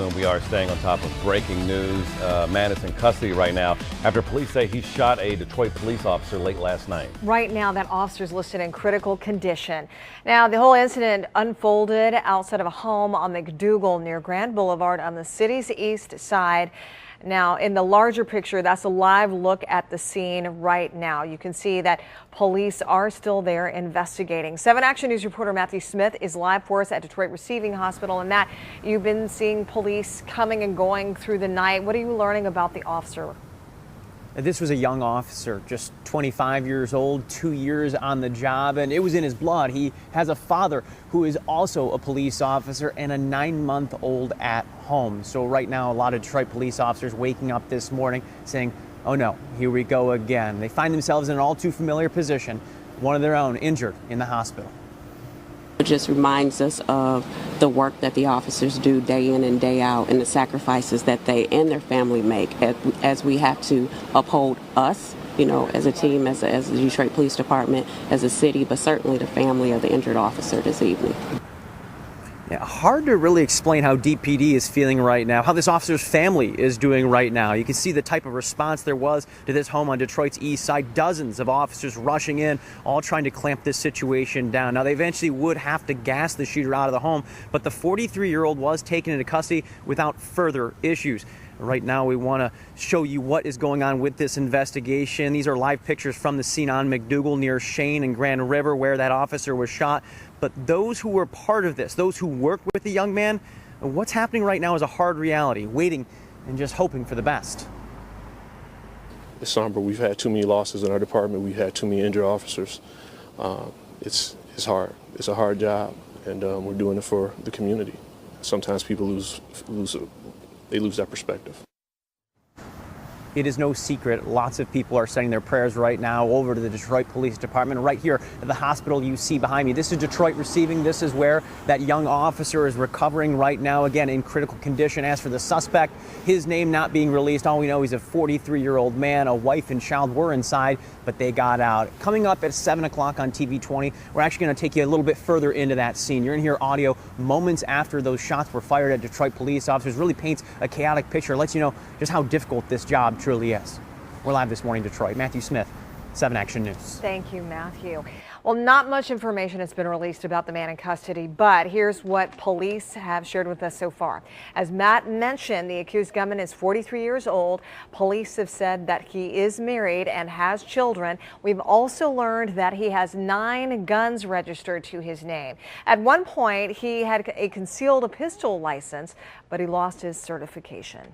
We are staying on top of breaking news. Man is in custody right now after police say he shot a Detroit police officer late last night. Right now, that officer is listed in critical condition. Now, the whole incident unfolded outside of a home on McDougal near Grand Boulevard on the city's east side. Now, in the larger picture, that's a live look at the scene right now. You can see that police are still there investigating. 7 Action News reporter Matthew Smith is live for us at Detroit Receiving Hospital. And Matt, you've been seeing police coming and going through the night. What are you learning about the officer? This was a young officer, just 25 years old, 2 years on the job, and it was in his blood. He has a father who is also a police officer and a 9-month-old at home. So right now, a lot of Detroit police officers waking up this morning saying, oh no, here we go again. They find themselves in an all too familiar position, one of their own injured in the hospital. It just reminds us of the work that the officers do day in and day out and the sacrifices that they and their family make as we have to uphold us, you know, as a team, as the Detroit Police Department, as a city, but certainly the family of the injured officer this evening. Yeah, hard to really explain how DPD is feeling right now, how this officer's family is doing right now. You can see the type of response there was to this home on Detroit's east side. Dozens of officers rushing in, all trying to clamp this situation down. Now, they eventually would have to gas the shooter out of the home, but the 43-year-old was taken into custody without further issues. Right now, we want to show you what is going on with this investigation. These are live pictures from the scene on McDougal near Shane and Grand River where that officer was shot. But those who were part of this, those who worked with the young man, what's happening right now is a hard reality, waiting and just hoping for the best. It's somber. We've had too many losses in our department. We've had too many injured officers. It's hard. It's a hard job, and we're doing it for the community. Sometimes people lose that perspective. It is no secret. Lots of people are sending their prayers right now over to the Detroit Police Department. Right here at the hospital you see behind me. This is Detroit Receiving. This is where that young officer is recovering right now, again, in critical condition. As for the suspect, his name not being released. All we know, he's a 43-year-old man. A wife and child were inside, but they got out. Coming up at 7 o'clock on TV 20, we're actually going to take you a little bit further into that scene. You're going to hear audio moments after those shots were fired at Detroit police officers. Really paints a chaotic picture. Lets you know just how difficult this job truly is. We're live this morning in Detroit. Matthew Smith, 7 Action News. Thank you, Matthew. Well, not much information has been released about the man in custody, but here's what police have shared with us so far. As Matt mentioned, the accused gunman is 43 years old. Police have said that he is married and has children. We've also learned that he has 9 guns registered to his name. At one point, he had a concealed pistol license, but he lost his certification.